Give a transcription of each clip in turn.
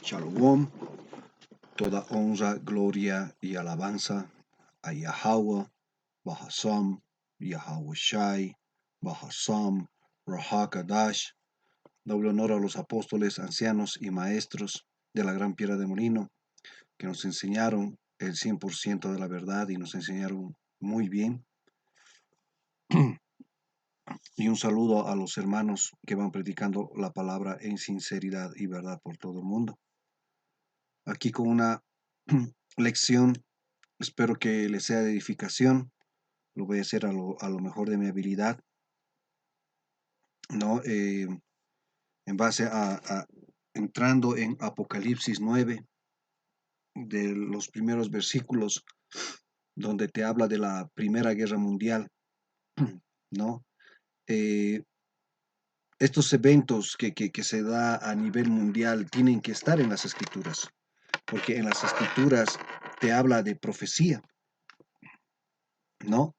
Shalom, toda honra, gloria y alabanza a Yahweh, Bahasam, Yahweh Shai, Bahasam, Rahakadash. Doble honor a los apóstoles, ancianos y maestros de la Gran Piedra de Molino, que nos enseñaron el 100% de la verdad y nos enseñaron muy bien. Y un saludo a los hermanos que van predicando la palabra en sinceridad y verdad por todo el mundo. Aquí con una lección. Espero que les sea de edificación. Lo voy a hacer a lo mejor de mi habilidad, ¿no? En base entrando en Apocalipsis 9, de los primeros versículos, donde te habla de la Primera Guerra Mundial, ¿no? Eh, Estos eventos que se da a nivel mundial tienen que estar en las Escrituras, porque en las Escrituras te habla de profecía, ¿no?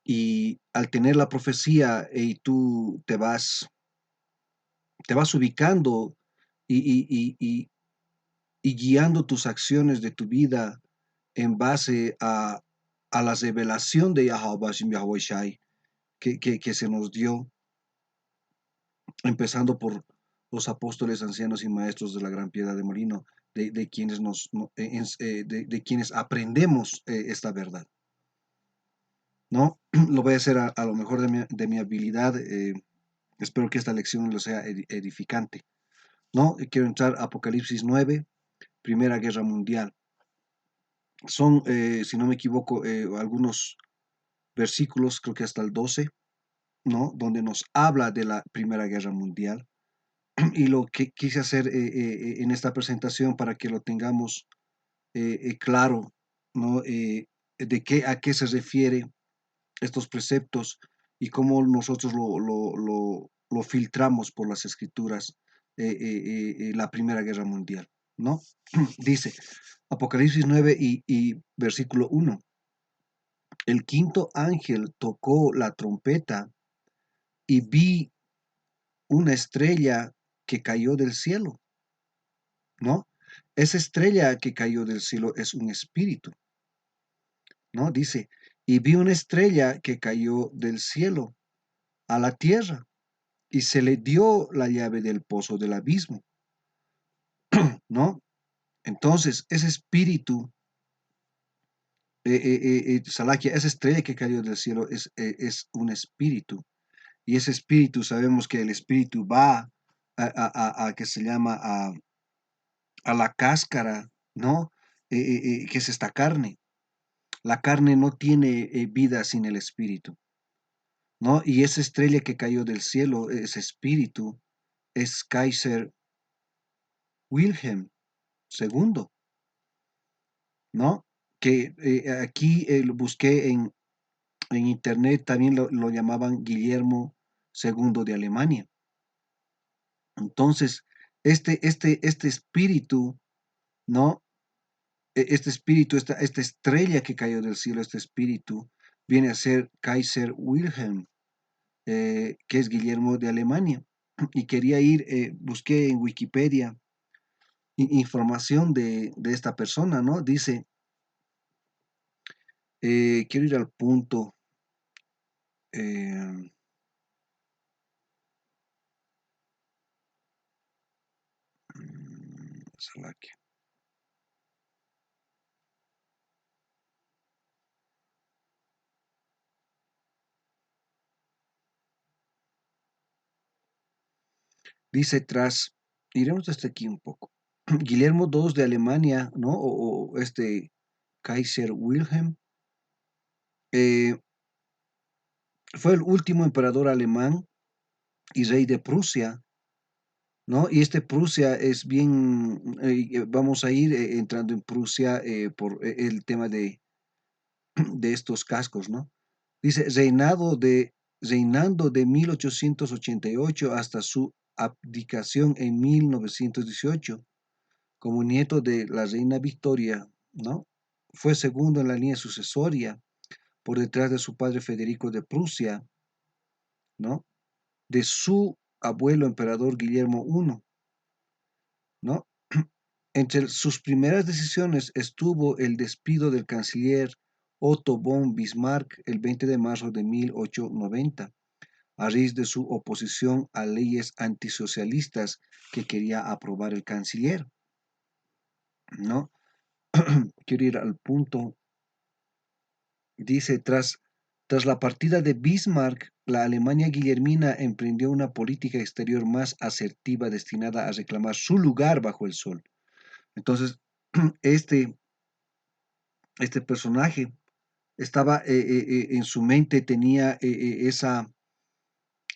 Y al tener la profecía y tú te vas ubicando y guiando tus acciones de tu vida en base a la revelación de Yahweh Yahweh Shai que se nos dio, empezando por los apóstoles, ancianos y maestros de la Gran Piedra de Molino, de quienes, de quienes aprendemos esta verdad, ¿no? Lo voy a hacer a lo mejor de mi habilidad. Espero que esta lección lo sea edificante, ¿no? Quiero entrar a Apocalipsis 9, Primera Guerra Mundial. Son, si no me equivoco, algunos versículos, creo que hasta el 12, ¿no? Donde nos habla de la Primera Guerra Mundial. Y lo que quise hacer en esta presentación para que lo tengamos claro, ¿no? A qué se refiere estos preceptos y cómo nosotros lo filtramos por las escrituras, la Primera Guerra Mundial, ¿no? Dice Apocalipsis 9 y versículo 1. El quinto ángel tocó la trompeta y vi una estrella que cayó del cielo, ¿no? Esa estrella que cayó del cielo es un espíritu, ¿no? Dice, y vi una estrella que cayó del cielo a la tierra y se le dio la llave del pozo del abismo, ¿no? Entonces, ese espíritu, Salakia, esa estrella que cayó del cielo es un espíritu. Y ese espíritu, sabemos que el espíritu va a que se llama a la cáscara, ¿no? Que es esta carne. La carne no tiene vida sin el espíritu, ¿no? Y esa estrella que cayó del cielo, ese espíritu, es Kaiser Wilhelm II, ¿no? Que aquí lo busqué en internet, también lo llamaban Guillermo II de Alemania. Entonces, este espíritu, ¿no? Este espíritu, esta estrella que cayó del cielo, este espíritu, viene a ser Kaiser Wilhelm, que es Guillermo de Alemania. Y quería ir, busqué en Wikipedia información de esta persona, ¿no? Dice, quiero ir al punto. eh, Salakia. Dice, iremos hasta aquí un poco. Guillermo II de Alemania, ¿no? O este Kaiser Wilhelm, eh, fue el último emperador alemán y rey de Prusia, ¿no? Y este Prusia es bien, vamos a ir entrando en Prusia por el tema de estos cascos, ¿no? Dice, reinando de 1888 hasta su abdicación en 1918, como nieto de la reina Victoria, ¿no? Fue segundo en la línea sucesoria por detrás de su padre Federico de Prusia, ¿no? De su abuelo emperador Guillermo I, ¿no? Entre sus primeras decisiones estuvo el despido del canciller Otto von Bismarck el 20 de marzo de 1890, a raíz de su oposición a leyes antisocialistas que quería aprobar el canciller, ¿no? Quiero ir al punto. Dice, tras la partida de Bismarck, la Alemania guillermina emprendió una política exterior más asertiva destinada a reclamar su lugar bajo el sol. Entonces, este, este personaje estaba en su mente, tenía eh,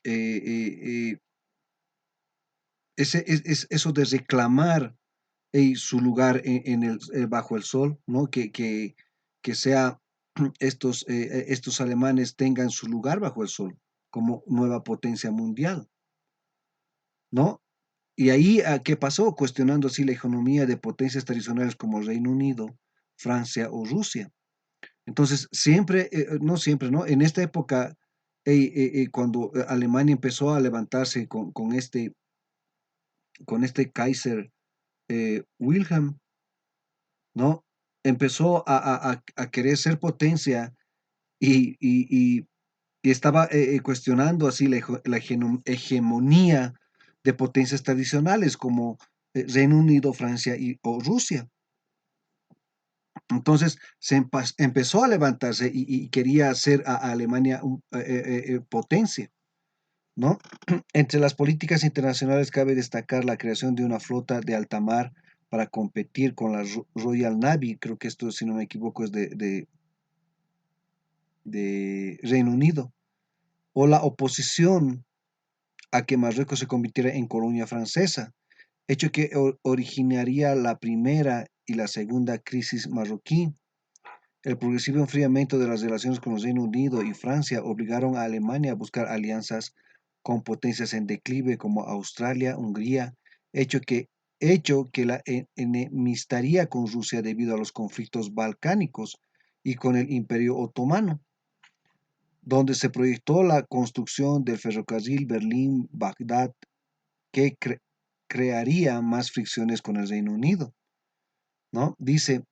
eh, eh, eso de reclamar su lugar bajo el sol, ¿no? Que sea estos alemanes tengan su lugar bajo el sol como nueva potencia mundial, ¿no? Y ahí, ¿qué pasó? Cuestionando así la economía de potencias tradicionales como Reino Unido, Francia o Rusia. Entonces, siempre, no siempre, ¿no? En esta época, cuando Alemania empezó a levantarse con este Kaiser Wilhelm, ¿no? Empezó a querer ser potencia y, y- y- y estaba cuestionando así la hegemonía de potencias tradicionales como Reino Unido, Francia o Rusia. Entonces empezó a levantarse y quería hacer a Alemania potencia, ¿no? Entre las políticas internacionales cabe destacar la creación de una flota de alta mar para competir con la Royal Navy. Creo que esto, si no me equivoco, es de Reino Unido, o la oposición a que Marruecos se convirtiera en colonia francesa, hecho que originaría la primera y la segunda crisis marroquí. El progresivo enfriamiento de las relaciones con el Reino Unido y Francia obligaron a Alemania a buscar alianzas con potencias en declive como Australia, Hungría, hecho que, hecho que la enemistaría con Rusia debido a los conflictos balcánicos y con el Imperio Otomano, donde se proyectó la construcción del ferrocarril Berlín-Bagdad que crearía más fricciones con el Reino Unido, ¿no? Dice,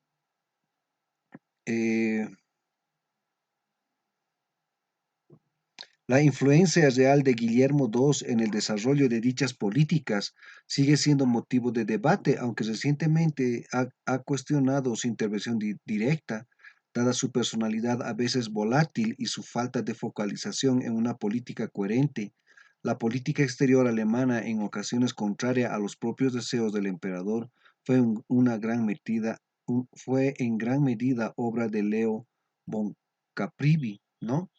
eh, la influencia real de Guillermo II en el desarrollo de dichas políticas sigue siendo motivo de debate, aunque recientemente ha cuestionado su intervención directa, dada su personalidad a veces volátil y su falta de focalización en una política coherente. La política exterior alemana, en ocasiones contraria a los propios deseos del emperador, fue en gran medida obra de Leo von Caprivi, ¿no?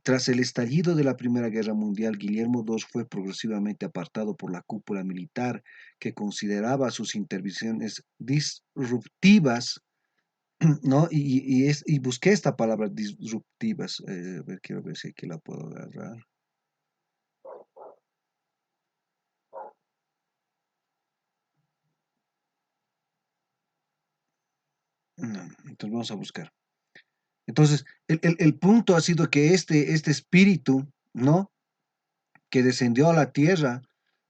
Tras el estallido de la Primera Guerra Mundial, Guillermo II fue progresivamente apartado por la cúpula militar, que consideraba sus intervenciones disruptivas, ¿no? Y busqué esta palabra, disruptivas. A ver, quiero ver si aquí la puedo agarrar. No, entonces vamos a buscar. Entonces, el punto ha sido que este espíritu, ¿no? Que descendió a la tierra,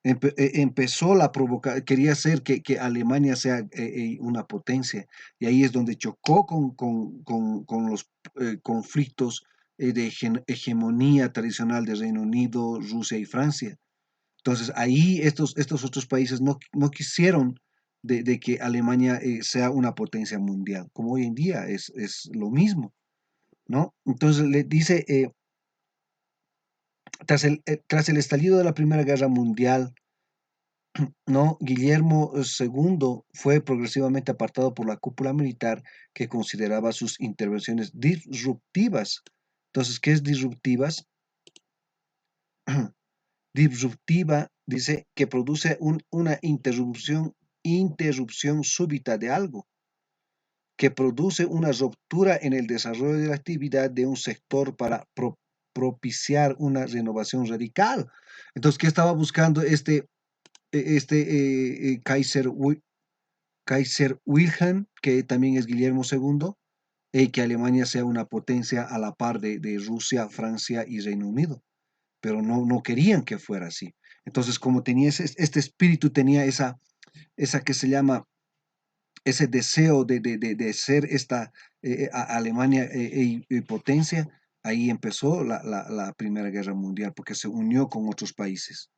empezó la provocar, quería hacer que Alemania sea una potencia. Y ahí es donde chocó con los conflictos de hegemonía tradicional de Reino Unido, Rusia y Francia. Entonces ahí estos otros países no quisieron de que Alemania sea una potencia mundial, como hoy en día es lo mismo, ¿no? Entonces le dice, tras el estallido de la Primera Guerra Mundial, ¿no? Guillermo II fue progresivamente apartado por la cúpula militar, que consideraba sus intervenciones disruptivas. Entonces, ¿qué es disruptivas? Disruptiva dice que produce una interrupción súbita de algo, que produce una ruptura en el desarrollo de la actividad de un sector para propiciar una renovación radical. Entonces, ¿qué estaba buscando Kaiser Wilhelm, que también es Guillermo II, que Alemania sea una potencia a la par de Rusia, Francia y Reino Unido? Pero no querían que fuera así. Entonces, como tenía este espíritu, tenía esa que se llama, ese deseo de ser esta Alemania potencia, ahí empezó la Primera Guerra Mundial, porque se unió con otros países.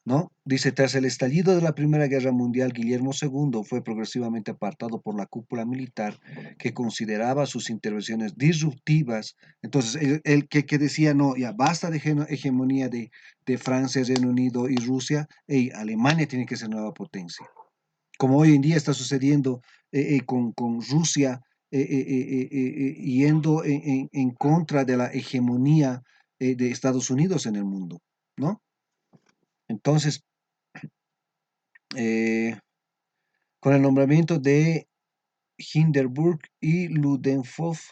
¿No? Dice, tras el estallido de la Primera Guerra Mundial, Guillermo II fue progresivamente apartado por la cúpula militar que consideraba sus intervenciones disruptivas. Entonces, él que decía, no, ya basta de hegemonía de Francia, Reino Unido y Rusia, Alemania tiene que ser nueva potencia. Como hoy en día está sucediendo con Rusia yendo en contra de la hegemonía de Estados Unidos en el mundo, ¿no? Entonces, eh, con el nombramiento de Hindenburg y Ludendorff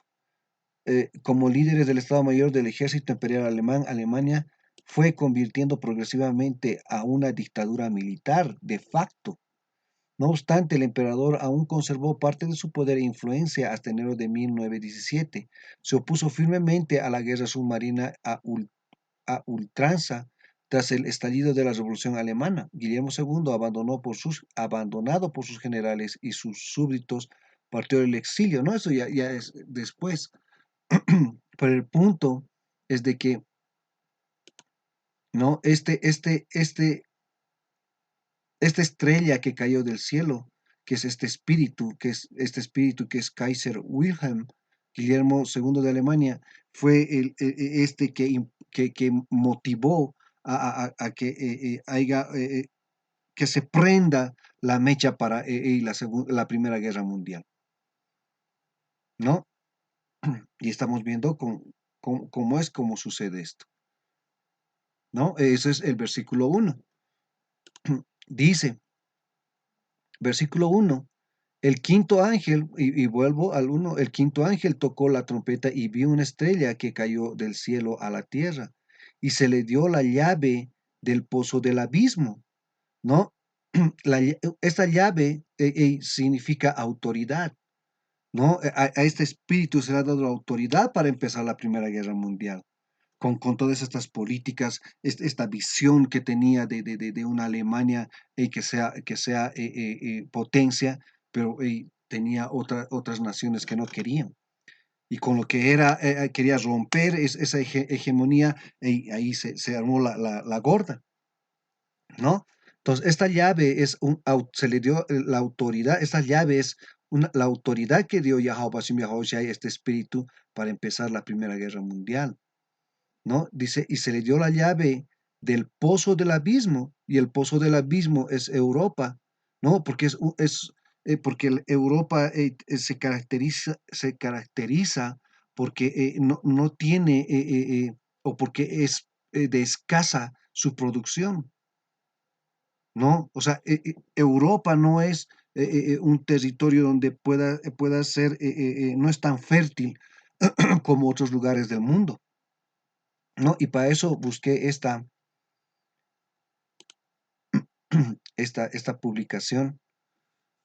como líderes del Estado Mayor del Ejército Imperial Alemán, Alemania fue convirtiendo progresivamente a una dictadura militar de facto. No obstante, el emperador aún conservó parte de su poder e influencia hasta enero de 1917. Se opuso firmemente a la guerra submarina a ultranza tras el estallido de la Revolución Alemana. Guillermo II, abandonado por sus generales y sus súbditos, partió del exilio, ¿no? Eso ya es después. Pero el punto es de que, ¿no? Esta estrella que cayó del cielo, que es este espíritu que es Kaiser Wilhelm, Guillermo II de Alemania, fue este que motivó a que que se prenda la mecha para la Primera Guerra Mundial, ¿no? Y estamos viendo cómo sucede esto, ¿no? Eso es el versículo 1. Dice, versículo 1. El quinto ángel, y vuelvo al uno, el quinto ángel tocó la trompeta y vio una estrella que cayó del cielo a la tierra y se le dio la llave del pozo del abismo, ¿no? Esta llave significa autoridad, ¿no? A este espíritu se le ha dado la autoridad para empezar la Primera Guerra Mundial. Con todas estas políticas, esta visión que tenía de una Alemania que sea potencia, pero tenía otras naciones que no querían. Y con lo que quería romper esa hegemonía, ahí se armó la gorda, ¿no? Entonces, esta llave se le dio la autoridad, esta llave es la autoridad que dio Yahweh Bashim Yahweh Shai, este espíritu, para empezar la Primera Guerra Mundial. ¿No? Dice, y se le dio la llave del pozo del abismo, y el pozo del abismo es Europa, ¿no? Porque Europa se caracteriza porque no tiene, o porque es de escasa su producción, ¿no? O sea, Europa no es un territorio donde pueda ser, no es tan fértil como otros lugares del mundo. ¿No? Y para eso busqué esta publicación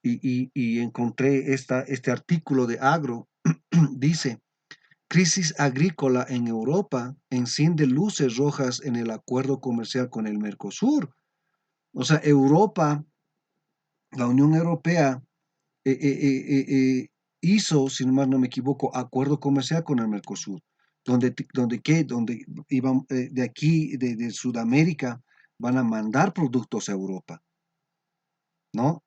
y encontré este artículo de Agro. Dice, crisis agrícola en Europa enciende luces rojas en el acuerdo comercial con el Mercosur. O sea, Europa, la Unión Europea, hizo, si no más no me equivoco, acuerdo comercial con el Mercosur, donde iban de aquí, de Sudamérica, van a mandar productos a Europa, ¿no?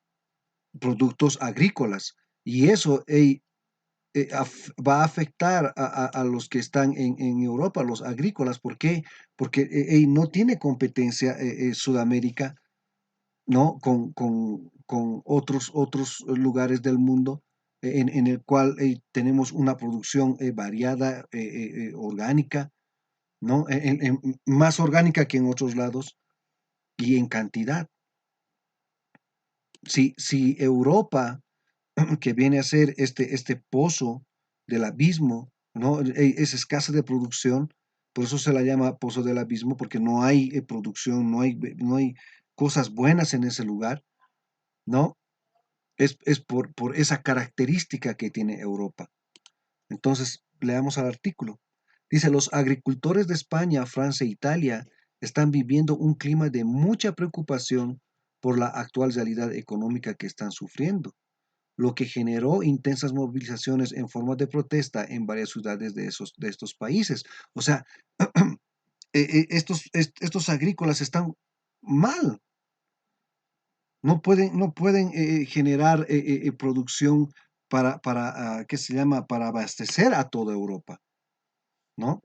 Productos agrícolas. Y eso va a afectar a los que están en Europa, los agrícolas. ¿Por qué? Porque no tiene competencia Sudamérica, ¿no? Con otros lugares del mundo en el cual tenemos una producción variada, orgánica, ¿no? Más orgánica que en otros lados y en cantidad. Si Europa, que viene a ser este pozo del abismo, ¿no? Es escasa de producción, por eso se la llama pozo del abismo, porque no hay producción, no hay cosas buenas en ese lugar, ¿no? Es por esa característica que tiene Europa. Entonces, leamos al artículo. Dice, los agricultores de España, Francia e Italia están viviendo un clima de mucha preocupación por la actual realidad económica que están sufriendo, lo que generó intensas movilizaciones en forma de protesta en varias ciudades de estos países. O sea, estos agrícolas están mal, no pueden generar producción ¿qué se llama? Para abastecer a toda Europa, ¿no?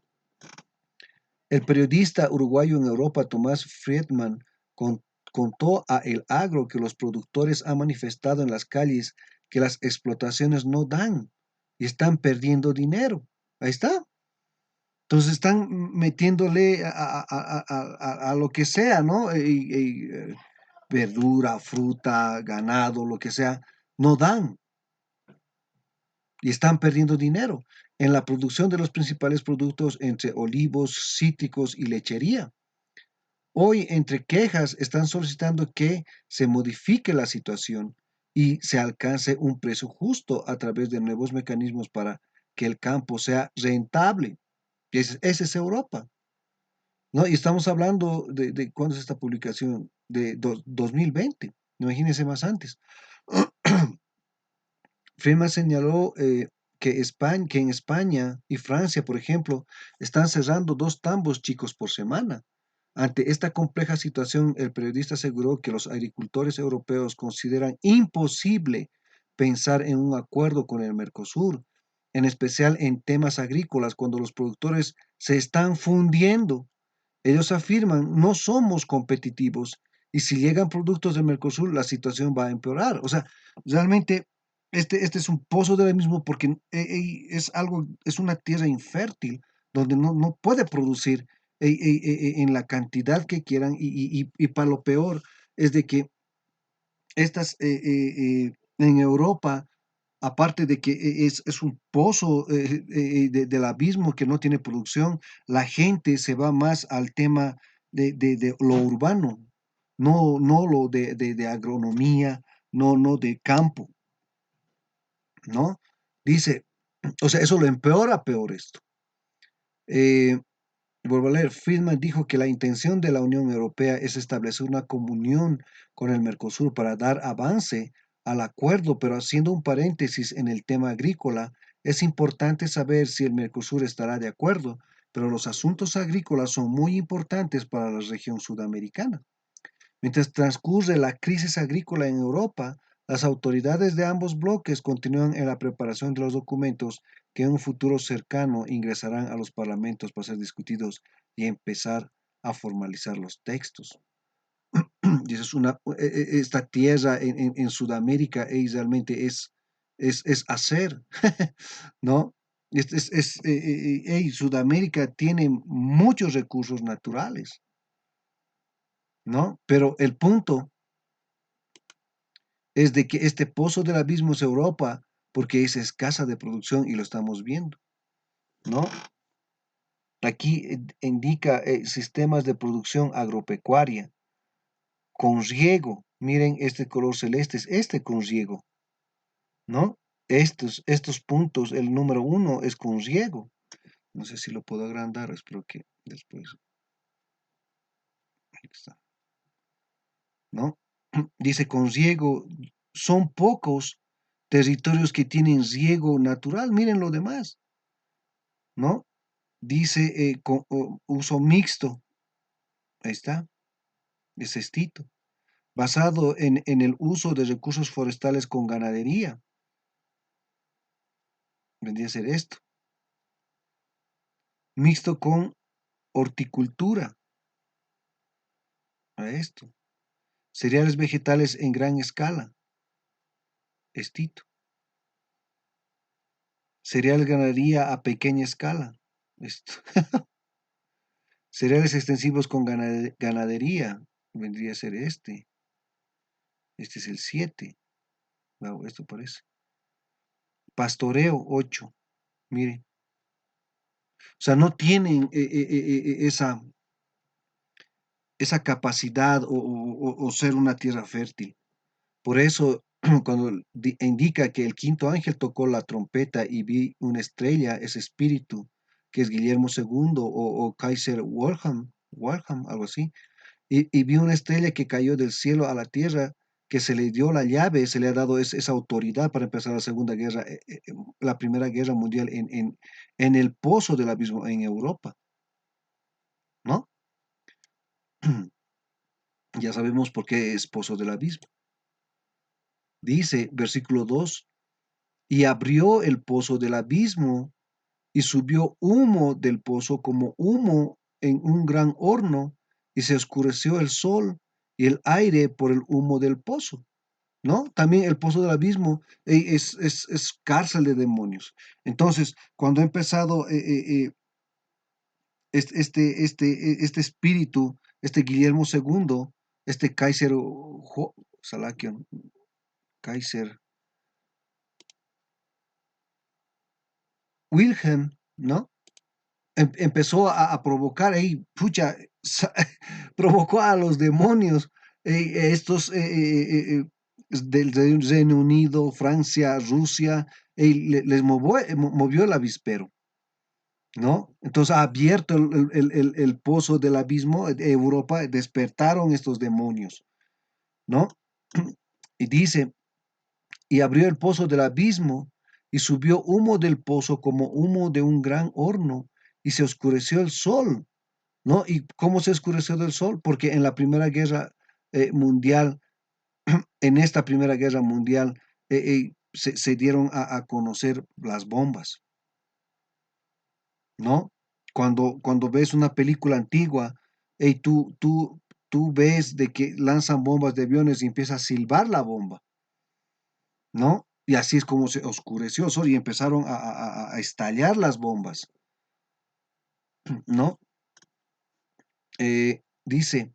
El periodista uruguayo en Europa, Tomás Friedman, con- contó a El Agro que los productores han manifestado en las calles que las explotaciones no dan y están perdiendo dinero. Ahí está. Entonces están metiéndole a lo que sea, ¿no? Verdura, fruta, ganado, lo que sea, no dan y están perdiendo dinero en la producción de los principales productos entre olivos, cítricos y lechería. Hoy, entre quejas, están solicitando que se modifique la situación y se alcance un precio justo a través de nuevos mecanismos para que el campo sea rentable. Esa es Europa, ¿no? Y estamos hablando de ¿cuándo es esta publicación? De 2020, imagínense más antes. Firma señaló que en España y Francia, por ejemplo, están cerrando 2 tambos chicos por semana. Ante esta compleja situación, el periodista aseguró que los agricultores europeos consideran imposible pensar en un acuerdo con el Mercosur, en especial en temas agrícolas, cuando los productores se están fundiendo. Ellos afirman, no somos competitivos y si llegan productos del Mercosur, la situación va a empeorar. O sea, realmente este es un pozo del mismo porque es una tierra infértil donde no puede producir en la cantidad que quieran y para lo peor es de que estas en Europa, aparte de que es un pozo del abismo que no tiene producción, la gente se va más al tema de lo urbano, no lo de agronomía, no de campo, ¿no? Dice, o sea, eso lo empeora peor esto. Eh, Vuelvo a leer, Friedman dijo que la intención de la Unión Europea es establecer una comunión con el Mercosur para dar avance al acuerdo, pero haciendo un paréntesis en el tema agrícola, es importante saber si el Mercosur estará de acuerdo, pero los asuntos agrícolas son muy importantes para la región sudamericana. Mientras transcurre la crisis agrícola en Europa, las autoridades de ambos bloques continúan en la preparación de los documentos que en un futuro cercano ingresarán a los parlamentos para ser discutidos y empezar a formalizar los textos. Y eso es esta tierra en Sudamérica realmente es hacer, ¿no? Sudamérica tiene muchos recursos naturales, ¿no? Pero el punto es de que este pozo del abismo es Europa porque es escasa de producción y lo estamos viendo, ¿no? Aquí indica sistemas de producción agropecuaria con riego. Miren este color celeste, es este con riego, ¿no? Estos puntos, el número 1 es con riego. No sé si lo puedo agrandar, espero que después. Ahí está, ¿no? Dice con riego, son pocos territorios que tienen riego natural, miren lo demás, ¿no? Dice uso mixto, ahí está, es estito, basado en el uso de recursos forestales con ganadería, vendría a ser esto, mixto con horticultura, a esto, cereales vegetales en gran escala, estito, cereal ganadería a pequeña escala, esto, cereales extensivos con ganadería, vendría a ser este es el 7, wow, esto parece, pastoreo 8, mire. O sea, no tienen esa capacidad o ser una tierra fértil. Por eso, cuando indica que el quinto ángel tocó la trompeta y vi una estrella, ese espíritu, que es Guillermo II o Kaiser Wilhelm, algo así, y vi una estrella que cayó del cielo a la tierra, que se le dio la llave, se le ha dado esa autoridad para empezar la Segunda Guerra, la Primera Guerra Mundial en el pozo del abismo en Europa, ¿no? Ya sabemos por qué es pozo del abismo. Dice, versículo 2, y abrió el pozo del abismo y subió humo del pozo como humo en un gran horno, y se oscureció el sol y el aire por el humo del pozo, ¿no? También el pozo del abismo es cárcel de demonios. Entonces, cuando ha empezado este espíritu, este Guillermo II, este Kaiser Salakion, Kaiser Wilhelm, ¿no? Empezó a provocar, pucha, provocó a los demonios, estos del Reino Unido, Francia, Rusia, les movió el avispero, ¿no? Entonces ha abierto el pozo del abismo de Europa, despertaron estos demonios, ¿no? Y dice, y abrió el pozo del abismo, y subió humo del pozo como humo de un gran horno, y se oscureció el sol, ¿no? ¿Y cómo se oscureció del sol? Porque en la Primera Guerra Mundial, en esta Primera Guerra Mundial, se dieron a conocer las bombas, ¿no? Cuando ves una película antigua, tú ves de que lanzan bombas de aviones y empieza a silbar la bomba, ¿no? Y así es como se oscureció el sol y empezaron a estallar las bombas, ¿no? Dice,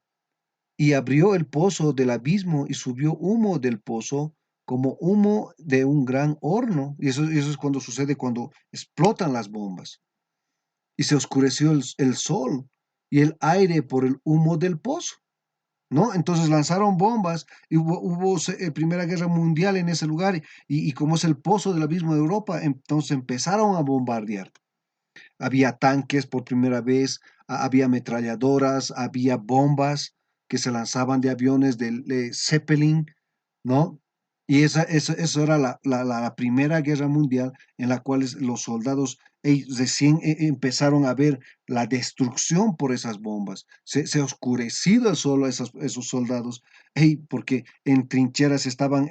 y abrió el pozo del abismo y subió humo del pozo como humo de un gran horno. Y eso es cuando sucede cuando explotan las bombas. Y se oscureció el sol y el aire por el humo del pozo, ¿no? Entonces lanzaron bombas y hubo Primera Guerra Mundial en ese lugar y como es el pozo del abismo de Europa, entonces empezaron a bombardear. Había tanques por primera vez, había ametralladoras, había bombas que se lanzaban de aviones del Zeppelin, ¿no? Y eso era la Primera Guerra Mundial en la cual los soldados recién empezaron a ver la destrucción por esas bombas. Se ha oscurecido el sol a esos soldados, porque en trincheras estaban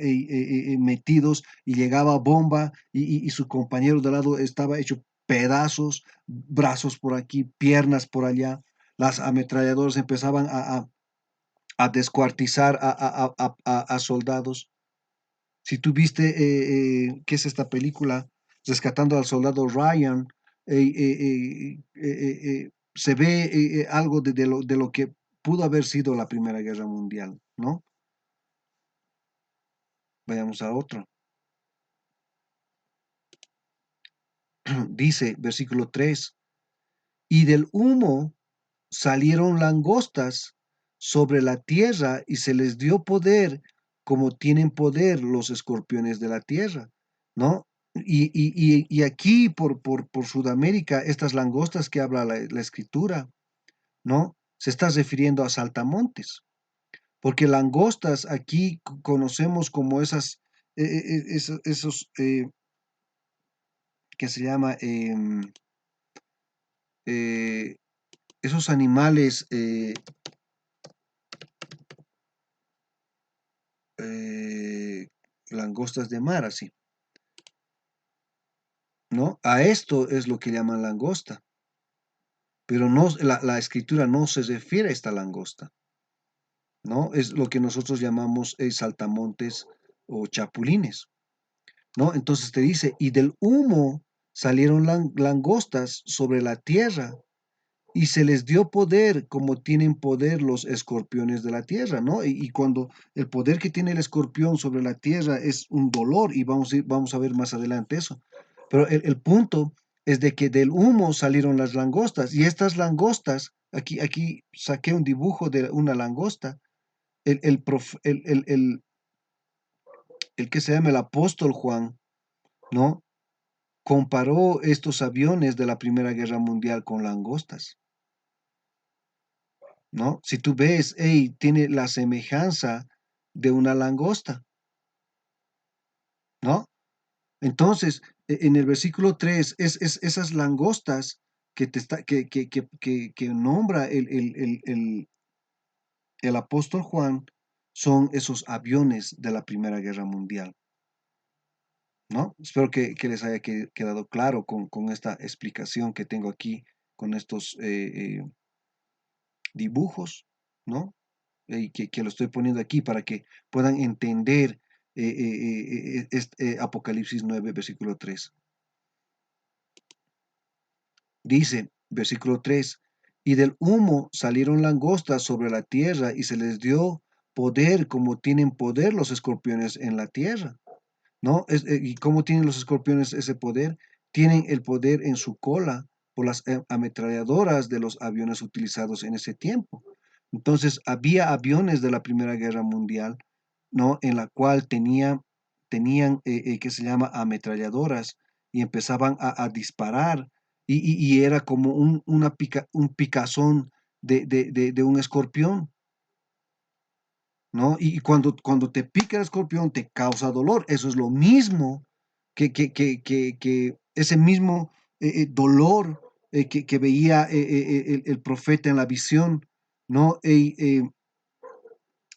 metidos y llegaba bomba y su compañero de lado estaba hecho pedazos, brazos por aquí, piernas por allá. Las ametralladoras empezaban a descuartizar a soldados. Si tú viste, ¿qué es esta película? Rescatando al soldado Ryan, se ve algo de lo que pudo haber sido la Primera Guerra Mundial, ¿no? Vayamos a otro. Dice, versículo 3, y del humo salieron langostas sobre la tierra y se les dio poder como tienen poder los escorpiones de la tierra, ¿no? Y aquí por Sudamérica, estas langostas que habla la escritura, ¿no? Se está refiriendo a saltamontes, porque langostas aquí conocemos como esos que se llama, eh, esos animales eh, langostas de mar, así, ¿no? A esto es lo que llaman langosta, pero no, la escritura no se refiere a esta langosta, ¿no? Es lo que nosotros llamamos saltamontes o chapulines, ¿no? Entonces te dice, y del humo salieron langostas sobre la tierra y se les dio poder como tienen poder los escorpiones de la tierra, ¿no? Y cuando el poder que tiene el escorpión sobre la tierra es un dolor, y vamos a ver más adelante eso. Pero el punto es de que del humo salieron las langostas, y estas langostas, aquí saqué un dibujo de una langosta, el que se llama el apóstol Juan, ¿no? Comparó estos aviones de la Primera Guerra Mundial con langostas. ¿no? Si tú ves, hey, tiene la semejanza de una langosta, ¿no? Entonces, en el versículo 3 es esas langostas que, te está, que nombra el apóstol Juan, son esos aviones de la Primera Guerra Mundial, ¿no? Espero que les haya quedado claro con esta explicación que tengo aquí, con estos dibujos, ¿no? Y que lo estoy poniendo aquí para que puedan entender Apocalipsis 9 versículo 3. Dice, versículo 3, y del humo salieron langostas sobre la tierra y se les dio poder como tienen poder los escorpiones en la tierra, ¿no? ¿Y cómo tienen los escorpiones ese poder? Tienen el poder en su cola por las ametralladoras de los aviones utilizados en ese tiempo. Entonces, había aviones de la Primera Guerra Mundial, ¿no? En la cual tenían, que se llama ametralladoras y empezaban a disparar y era como un picazón de un escorpión, ¿no? Y cuando te pica el escorpión te causa dolor. Eso es lo mismo que ese mismo dolor que veía el profeta en la visión, ¿no?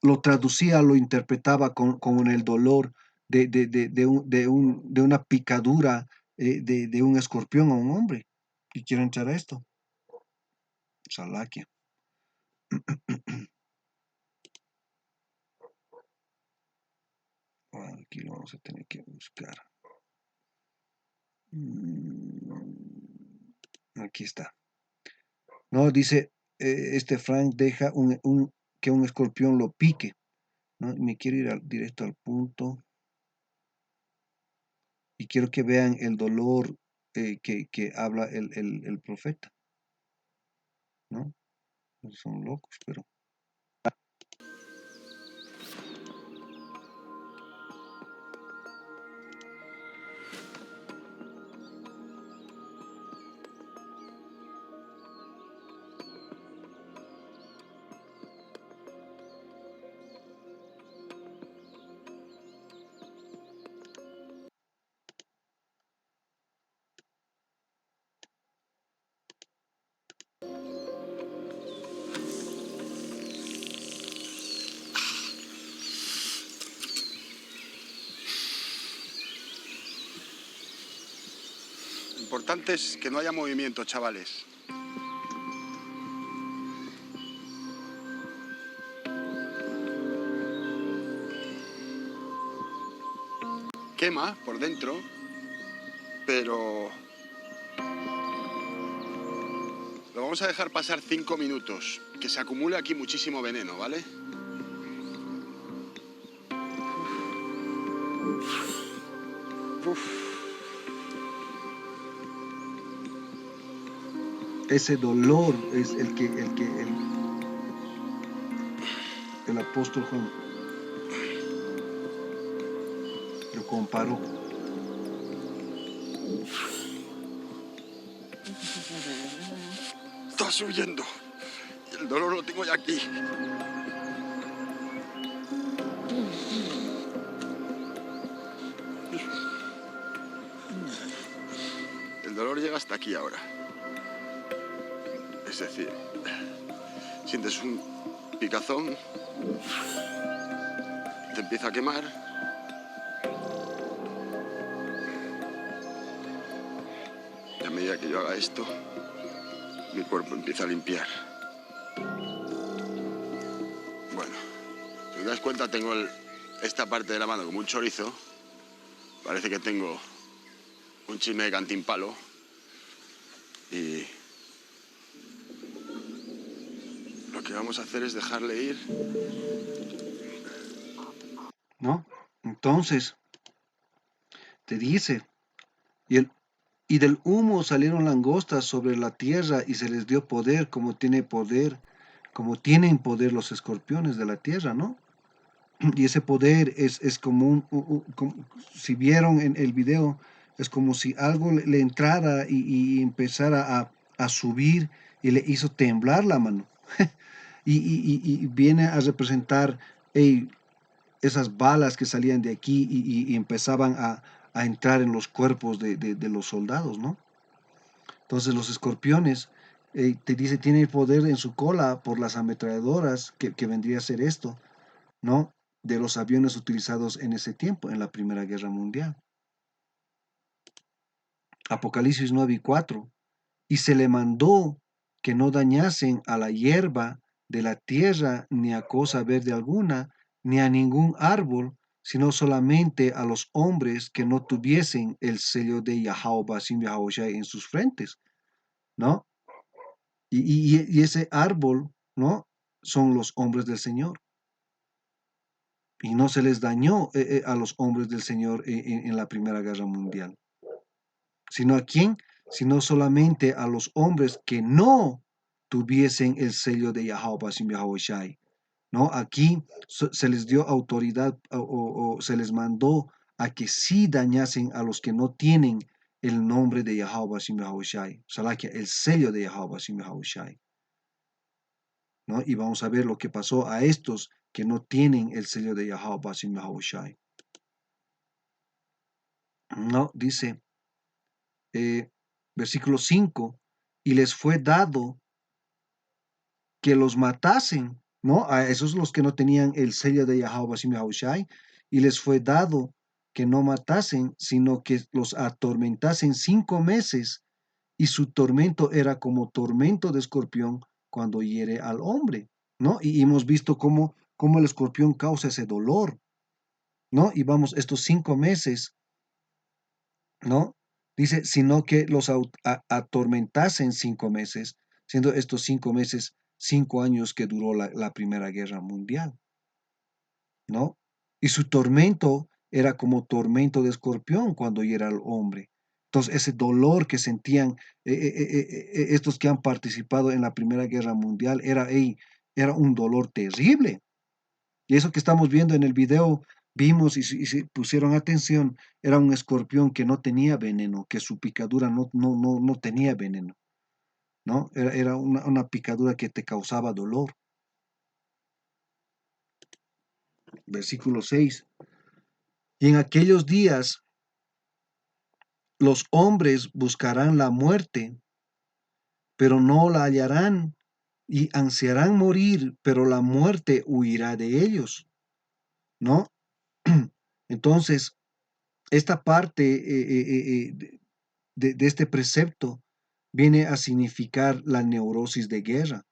Lo traducía, lo interpretaba con el dolor de una picadura de un escorpión a un hombre. Y quiero entrar a esto. Salaquia. Aquí lo vamos a tener que buscar. Aquí está. No, dice, este Frank deja que un escorpión lo pique. ¿No? Me quiero ir directo al punto y quiero que vean el dolor que habla el profeta, ¿no? Son locos, pero... Lo importante es que no haya movimiento, chavales. Quema por dentro, pero lo vamos a dejar pasar 5 minutos, que se acumule aquí muchísimo veneno, ¿vale? Uf. Ese dolor es el apóstol Juan lo comparó. Está subiendo. Y el dolor lo tengo ya aquí. El dolor llega hasta aquí ahora. Es decir, sientes un picazón, te empieza a quemar. Y a medida que yo haga esto, mi cuerpo empieza a limpiar. Bueno, si os das cuenta, tengo esta parte de la mano como un chorizo. Parece que tengo un chisme de cantimpalo. Y lo que vamos a hacer es dejarle ir. ¿No? Entonces, te dice, y del humo salieron langostas sobre la tierra y se les dio poder como tienen poder los escorpiones de la tierra, ¿no? Y ese poder es como si vieron en el video, es como si algo le entrara y empezara a subir y le hizo temblar la mano. y viene a representar ey, esas balas que salían de aquí y empezaban a entrar en los cuerpos de los soldados, ¿no? Entonces los escorpiones, te dice, tienen poder en su cola por las ametralladoras, que vendría a ser esto, ¿no? De los aviones utilizados en ese tiempo, en la Primera Guerra Mundial. Apocalipsis 9:4. Y se le mandó que no dañasen a la hierba de la tierra, ni a cosa verde alguna, ni a ningún árbol, sino solamente a los hombres que no tuviesen el sello de Yahweh Basim Yahushua en sus frentes, ¿no? Y ese árbol, ¿no? Son los hombres del Señor. Y no se les dañó a los hombres del Señor en la Primera Guerra Mundial. ¿Sino a quién? Sino solamente a los hombres que no tuviesen el sello de Yahweh Basim Yahushai. ¿No? Aquí se les dio autoridad o se les mandó a que sí dañasen a los que no tienen el nombre de Yahweh Basim Yahushai. O sea, el sello de Yahweh Basim Yahushai. ¿No? Y vamos a ver lo que pasó a estos que no tienen el sello de Yahweh Basim Yahushai. No, dice, versículo 5, y les fue dado que los matasen, ¿no? A esos los que no tenían el sello de Yahweh Basim Yahushai, y les fue dado que no matasen, sino que los atormentasen 5 meses, y su tormento era como tormento de escorpión cuando hiere al hombre, ¿no? Y hemos visto cómo el escorpión causa ese dolor, ¿no? Y vamos, estos 5 meses, ¿no? Dice, sino que los atormentasen 5 meses, siendo estos 5 meses 5 años que duró la Primera Guerra Mundial, ¿no? Y su tormento era como tormento de escorpión cuando era el hombre. Entonces, ese dolor que sentían estos que han participado en la Primera Guerra Mundial era un dolor terrible. Y eso que estamos viendo en el video, vimos y si pusieron atención, era un escorpión que no tenía veneno, que su picadura no tenía veneno, ¿no? Era una picadura que te causaba dolor. Versículo 6. Y en aquellos días los hombres buscarán la muerte, pero no la hallarán, y ansiarán morir, pero la muerte huirá de ellos, ¿no? Entonces, esta parte de este precepto viene a significar la neurosis de guerra,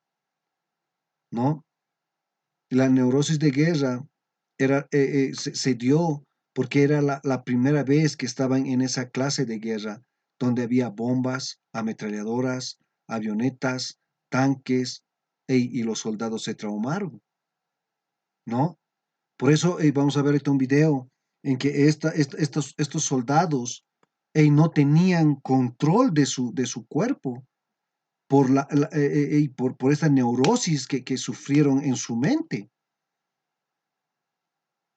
¿no? La neurosis de guerra se dio porque era la primera vez que estaban en esa clase de guerra, donde había bombas, ametralladoras, avionetas, tanques, y los soldados se traumaron, ¿no? Por eso vamos a ver ahorita un video en que estos soldados no tenían control de su cuerpo por esta neurosis que sufrieron en su mente.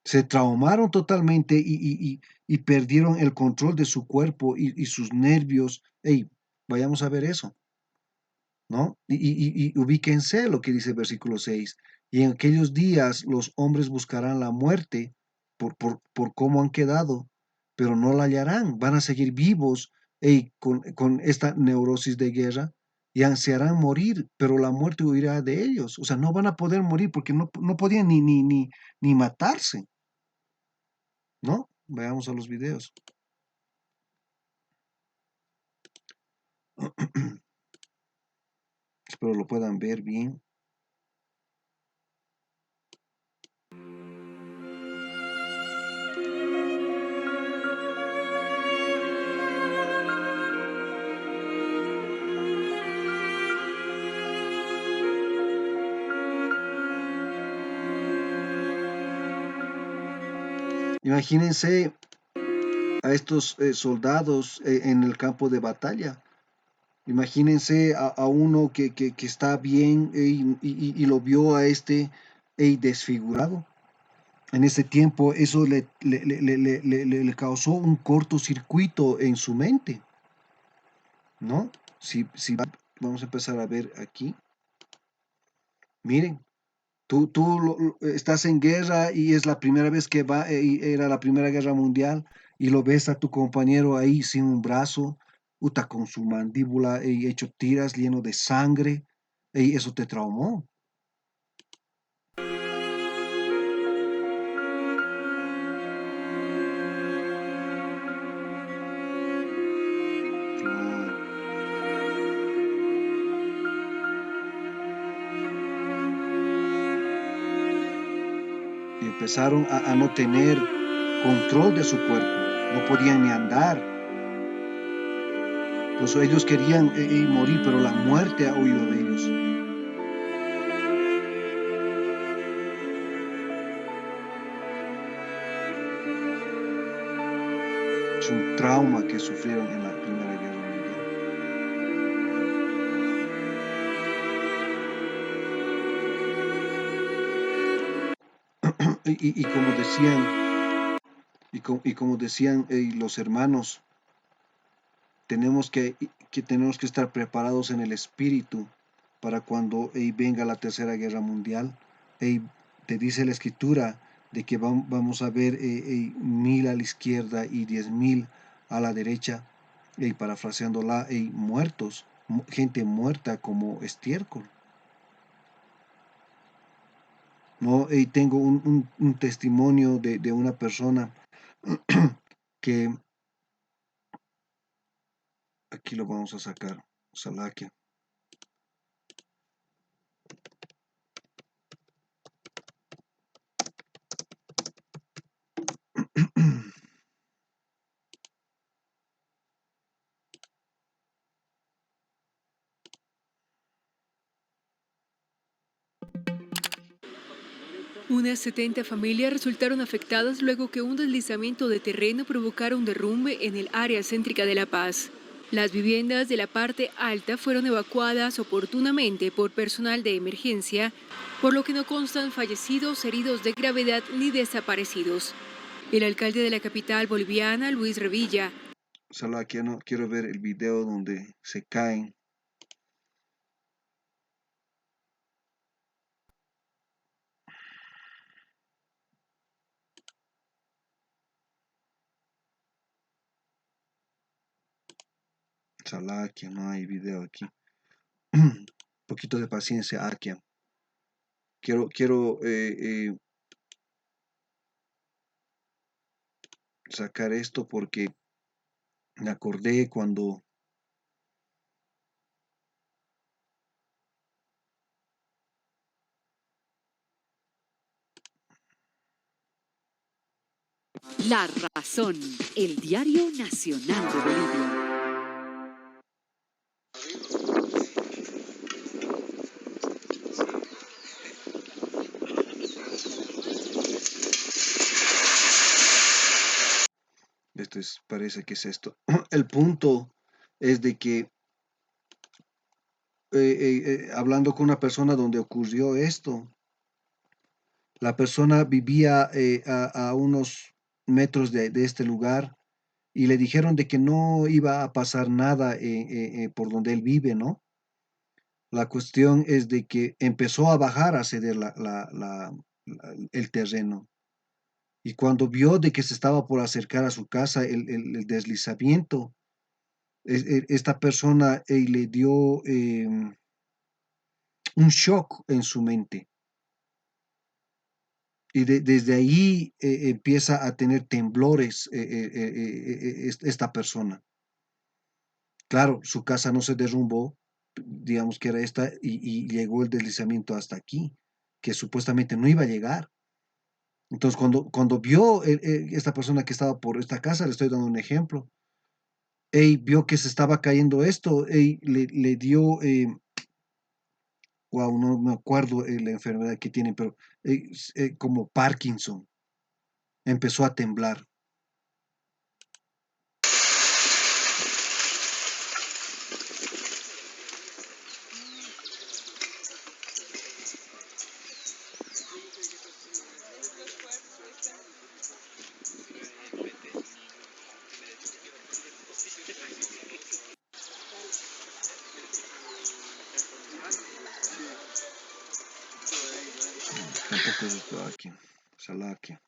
Se traumaron totalmente y perdieron el control de su cuerpo y sus nervios. Vayamos a ver eso, ¿no? Y ubíquense lo que dice el versículo 6. Y en aquellos días los hombres buscarán la muerte por cómo han quedado, pero no la hallarán. Van a seguir vivos con esta neurosis de guerra y ansiarán morir, pero la muerte huirá de ellos. O sea, no van a poder morir porque no podían ni matarse, ¿no? Veamos a los videos. Espero lo puedan ver bien. Imagínense a estos soldados en el campo de batalla. Imagínense a uno que está bien y lo vio a este desfigurado. En ese tiempo eso le causó un cortocircuito en su mente, ¿no? Si vamos a empezar a ver aquí. Miren, Estás en guerra y es la primera vez que era la Primera Guerra Mundial y lo ves a tu compañero ahí sin un brazo, uta, con su mandíbula hecho tiras, lleno de sangre, y eso te traumó. Ah, y empezaron a no tener control de su cuerpo, no podían ni andar. Pues ellos querían morir, pero la muerte ha huido de ellos. Es un trauma que sufrieron en la Primera Guerra Mundial. Y como decían, como decían los hermanos, tenemos tenemos que estar preparados en el espíritu para cuando venga la Tercera Guerra Mundial. Te dice la escritura de que vamos a ver 1000 a la izquierda y 10.000 a la derecha, parafraseándola, muertos, gente muerta como estiércol. ¿No? Tengo un testimonio de una persona que aquí lo vamos a sacar, Salakia. Unas 70 familias resultaron afectadas luego que un deslizamiento de terreno provocara un derrumbe en el área céntrica de La Paz. Las viviendas de la parte alta fueron evacuadas oportunamente por personal de emergencia, por lo que no constan fallecidos, heridos de gravedad ni desaparecidos. El alcalde de la capital boliviana, Luis Revilla, Salakia, no quiero ver el video donde se caen. Salakia, no hay video aquí. Un poquito de paciencia, Akia. Quiero sacar esto porque me acordé cuando La Razón, el diario nacional de Bolivia. parece que es esto. El punto es de que hablando con una persona donde ocurrió esto, la persona vivía a unos metros de este lugar y le dijeron de que no iba a pasar nada por donde él vive, ¿no? La cuestión es de que empezó a bajar, a ceder el terreno. Y cuando vio de que se estaba por acercar a su casa el deslizamiento, esta persona le dio un shock en su mente. Y desde ahí empieza a tener temblores esta persona. Claro, su casa no se derrumbó, digamos que era esta, y llegó el deslizamiento hasta aquí, que supuestamente no iba a llegar. Entonces, cuando vio esta persona que estaba por esta casa, le estoy dando un ejemplo, vio que se estaba cayendo esto, le dio, wow, no me acuerdo la enfermedad que tiene, pero como Parkinson, empezó a temblar. poco es esto aquí. Salakia.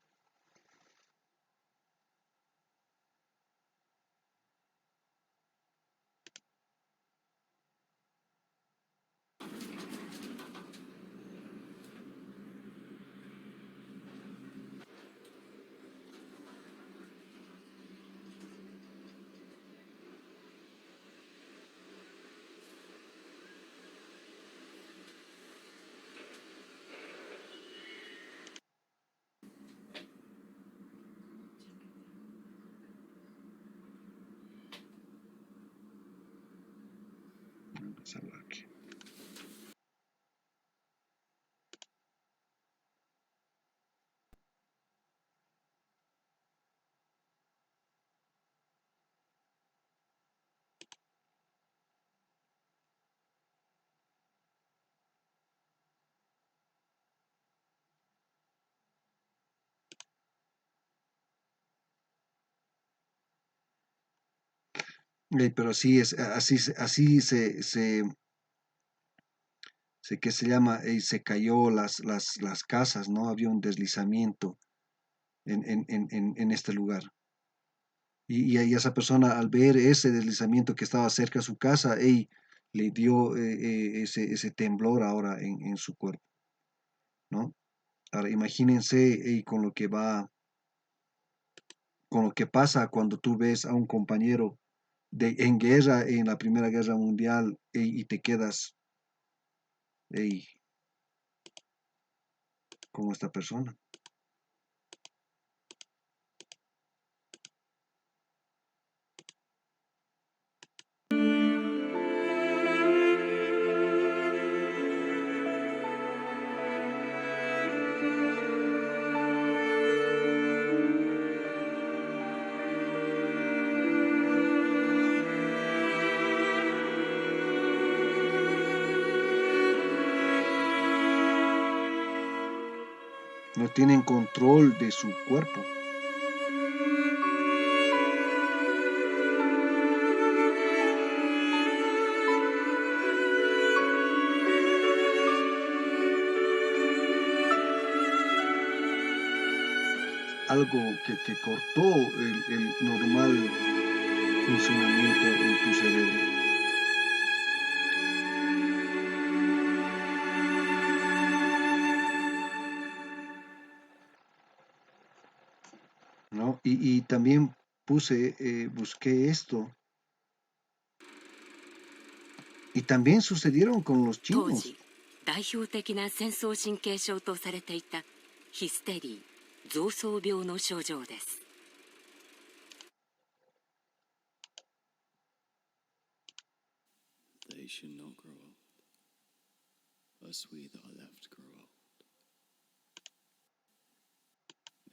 Salakia. Pero sí es, así ¿qué se llama? Se cayó las casas, ¿no? Había un deslizamiento en este lugar. Y ahí esa persona, al ver ese deslizamiento que estaba cerca de su casa, le dio ese temblor ahora en su cuerpo, ¿no? Ahora imagínense con lo que pasa cuando tú ves a un compañero en guerra, en la Primera Guerra Mundial, y te quedas ey, como esta persona. No tienen control de su cuerpo. Algo que cortó el normal funcionamiento en tu cerebro, ¿no? Y también busqué esto, y también sucedieron con los 当 chinos. 時代表的な戦争神経症とされていたヒステリー増走病の症状です。 They should not grow old. Us we that are left grow old.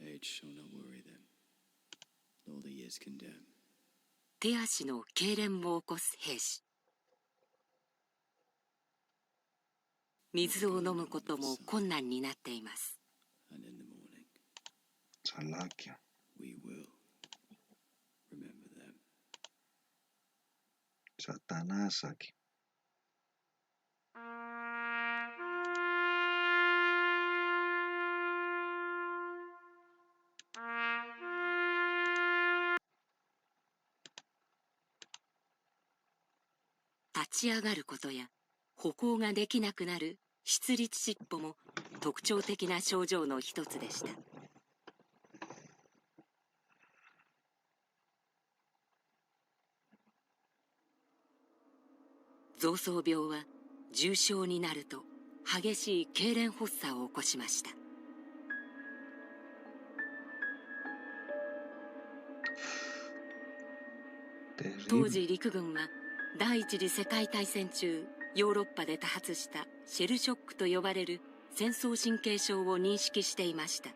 Age shall not worry them, nor the years condemn. 手足の痙攣を起こす兵士。水を飲むことも困難になっています。 And in the morning, Salakia. we will remember them. Satanás aquí.「立ち上がることや歩行ができなくなる出立尻尾も特徴的な症状の一つでした。」増走病は重症になると激しい痙攣発作を起こしました。当時陸軍は第一次世界大戦中ヨーロッパで多発したシェルショックと呼ばれる戦争神経症を認識していました。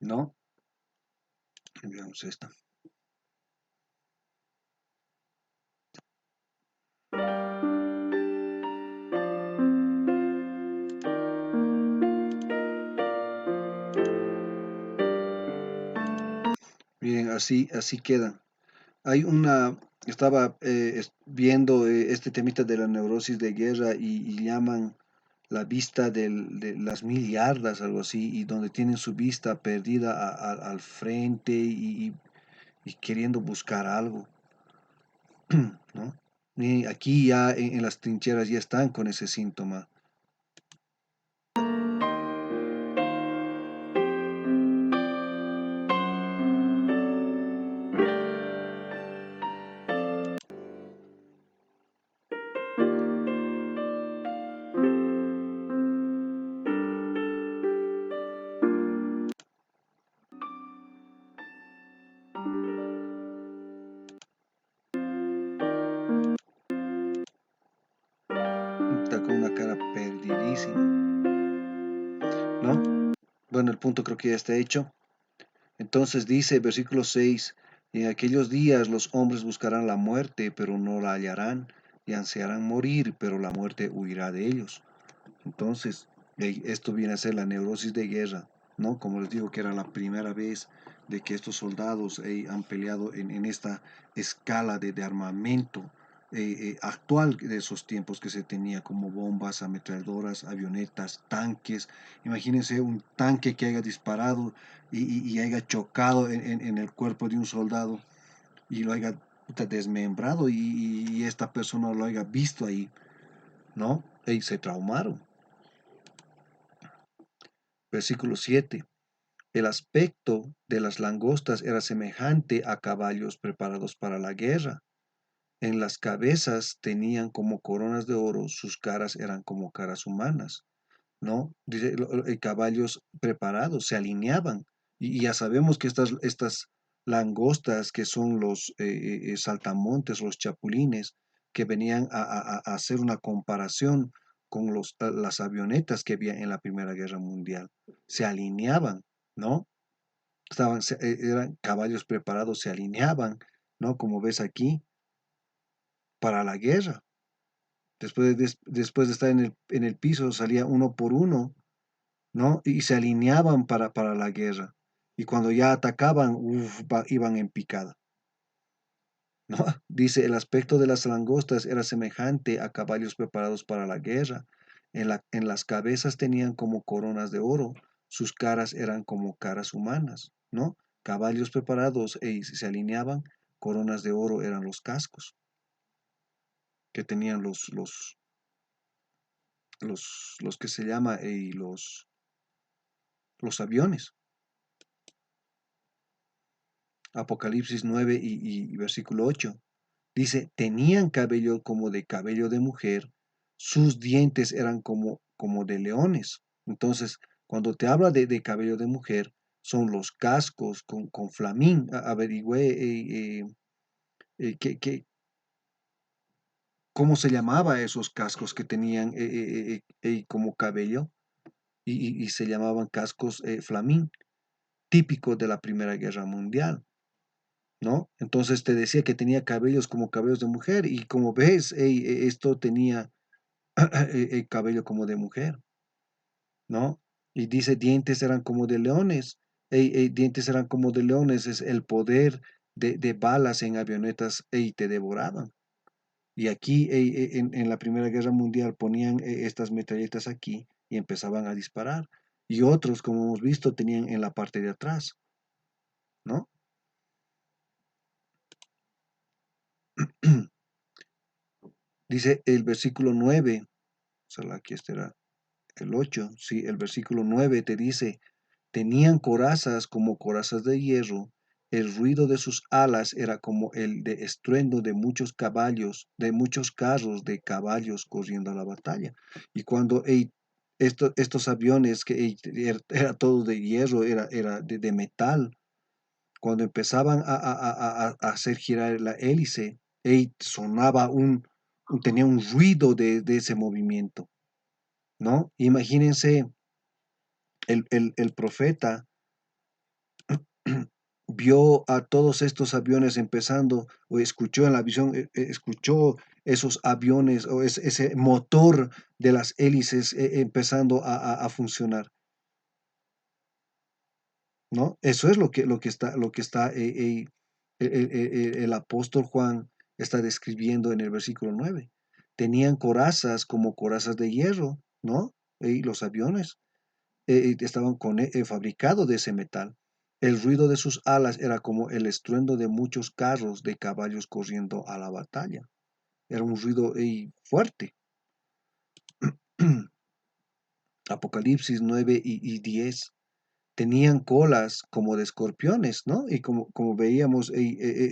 ¿No? Veamos esta. así queda. Hay una, estaba viendo este temita de la neurosis de guerra y llaman la vista de las 1.000 yardas, algo así, y donde tienen su vista perdida al frente y queriendo buscar algo, ¿no? Y aquí ya en las trincheras ya están con ese síntoma. Está con una cara perdidísima, ¿no? Bueno, el punto creo que ya está hecho. Entonces dice, versículo 6, en aquellos días los hombres buscarán la muerte, pero no la hallarán, y ansiarán morir, pero la muerte huirá de ellos. Entonces, esto viene a ser la neurosis de guerra, ¿no? Como les digo que era la primera vez de que estos soldados han peleado en esta escala de armamento actual de esos tiempos que se tenía, como bombas, ametralladoras, avionetas, tanques. Imagínense un tanque que haya disparado y haya chocado en el cuerpo de un soldado y lo haya desmembrado y esta persona lo haya visto ahí, ¿no? Y se traumaron. Versículo 7. El aspecto de las langostas era semejante a caballos preparados para la guerra. En las cabezas tenían como coronas de oro, sus caras eran como caras humanas, ¿no? Dice, caballos preparados, se alineaban. Y ya sabemos que estas langostas, que son los saltamontes, los chapulines, que venían a hacer una comparación con las avionetas que había en la Primera Guerra Mundial, se alineaban, ¿no? Eran caballos preparados, se alineaban, ¿no? Como ves aquí, para la guerra. Después de estar en el piso, salía uno por uno, ¿no? Y se alineaban para la guerra. Y cuando ya atacaban, iban en picada, ¿no? Dice, el aspecto de las langostas era semejante a caballos preparados para la guerra. En las cabezas tenían como coronas de oro, sus caras eran como caras humanas, ¿no? Caballos preparados se alineaban, coronas de oro eran los cascos que tenían los que se llama los aviones. Apocalipsis 9 y versículo 8. Dice, tenían cabello como de cabello de mujer, sus dientes eran como de leones. Entonces, cuando te habla de cabello de mujer, son los cascos con flamín. Averigüé cómo se llamaba esos cascos que tenían como cabello y se llamaban cascos flamín, típicos de la Primera Guerra Mundial. ¿No? Entonces te decía que tenía cabellos como cabellos de mujer y como ves, esto tenía cabello como de mujer, ¿no? Y dice, dientes eran como de leones, dientes eran como de leones, es el poder de balas en avionetas, y te devoraban. Y aquí en la Primera Guerra Mundial ponían estas metralletas aquí y empezaban a disparar. Y otros, como hemos visto, tenían en la parte de atrás, ¿no? Dice el versículo 9, aquí estará el 8, sí, el versículo 9 te dice, tenían corazas como corazas de hierro, el ruido de sus alas era como el de estruendo de muchos caballos, de muchos carros de caballos corriendo a la batalla. Y cuando estos aviones que era todo de hierro, era de metal, cuando empezaban a hacer girar la hélice, sonaba tenía un ruido de ese movimiento, ¿no? Imagínense el profeta vio a todos estos aviones empezando, o escuchó en la visión, escuchó esos aviones o ese motor de las hélices empezando a funcionar. ¿no? Eso es el apóstol Juan está describiendo en el versículo 9. Tenían corazas como corazas de hierro, ¿no? Y los aviones estaban fabricados de ese metal. El ruido de sus alas era como el estruendo de muchos carros de caballos corriendo a la batalla. Era un ruido fuerte. Apocalipsis 9 y 10. Tenían colas como de escorpiones, ¿no? Y como veíamos,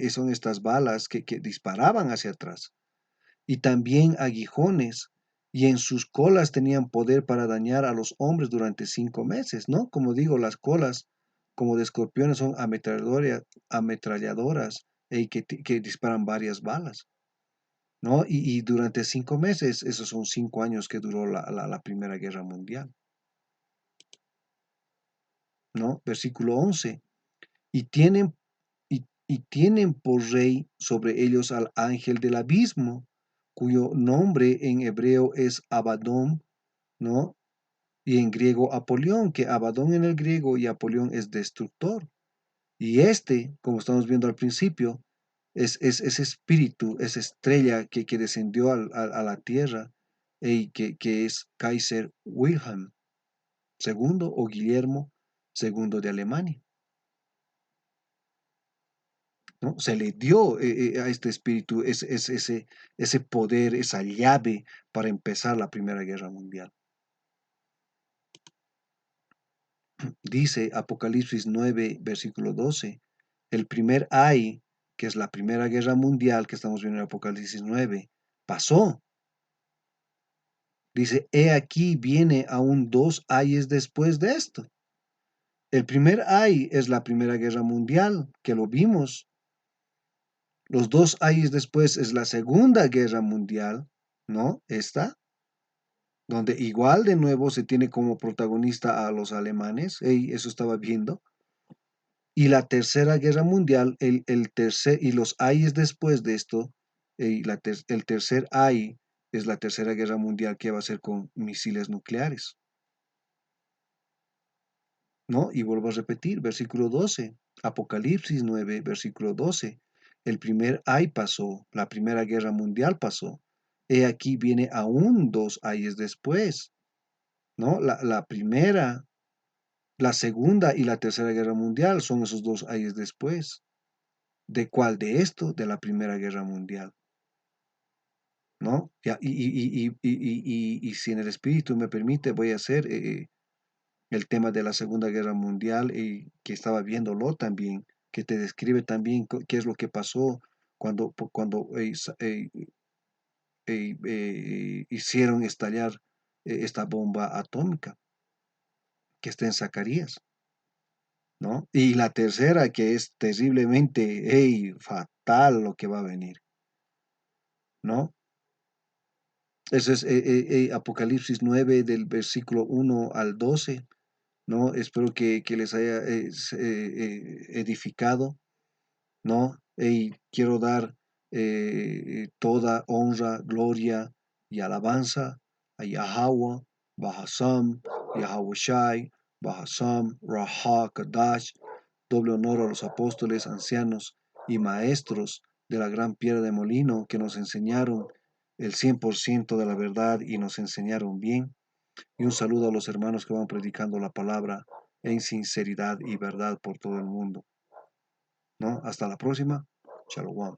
son estas balas que disparaban hacia atrás. Y también aguijones, y en sus colas tenían poder para dañar a los hombres durante 5 meses, ¿no? Como digo, las colas como de escorpiones son ametralladoras que disparan varias balas, ¿no? Y durante 5 meses, esos son 5 años que duró la Primera Guerra Mundial, ¿no? Versículo 11. Y tienen, y tienen por rey sobre ellos al ángel del abismo, cuyo nombre en hebreo es Abadón, ¿no? Y en griego Apolión, que Abadón en el griego y Apolión es destructor. Y este, como estamos viendo al principio, es ese espíritu, esa estrella que descendió a la tierra, y que es Kaiser Wilhelm II o Guillermo II de Alemania. ¿No? Se le dio a este espíritu ese poder, esa llave para empezar la Primera Guerra Mundial. Dice Apocalipsis 9, versículo 12, el primer ay, que es la Primera Guerra Mundial que estamos viendo en Apocalipsis 9, pasó. Dice, he aquí viene aún 2 ayes después de esto. El primer ay es la Primera Guerra Mundial, que lo vimos. Los 2 ayes después es la Segunda Guerra Mundial, ¿no? Esta, donde igual de nuevo se tiene como protagonista a los alemanes, eso estaba viendo. Y la Tercera Guerra Mundial, y los ayes después de esto, el tercer ay es la Tercera Guerra Mundial que va a ser con misiles nucleares, ¿no? Y vuelvo a repetir, versículo 12, Apocalipsis 9, versículo 12, el primer ay pasó, la Primera Guerra Mundial pasó, he aquí viene aún 2 ayes después, ¿no? La primera, la Segunda y la Tercera Guerra Mundial son esos 2 ayes después. ¿De cuál? De esto, de la Primera Guerra Mundial, ¿no? Ya, y si en el Espíritu me permite, voy a hacer el tema de la Segunda Guerra Mundial, que estaba viéndolo también, que te describe también qué es lo que pasó cuando hicieron estallar esta bomba atómica, que está en Zacarías, ¿no? Y la tercera, que es terriblemente, fatal lo que va a venir, ¿no? Eso es Apocalipsis 9 del versículo 1 al 12, ¿no? Espero que les haya edificado, ¿no? Y quiero dar toda honra, gloria y alabanza a Yahweh, Bahasam, Yahweh Shai, Bahasam, Raha, Kadash, doble honor a los apóstoles, ancianos y maestros de la gran piedra de molino que nos enseñaron el 100% de la verdad y nos enseñaron bien. Y un saludo a los hermanos que van predicando la palabra en sinceridad y verdad por todo el mundo, ¿no? Hasta la próxima. Shalom.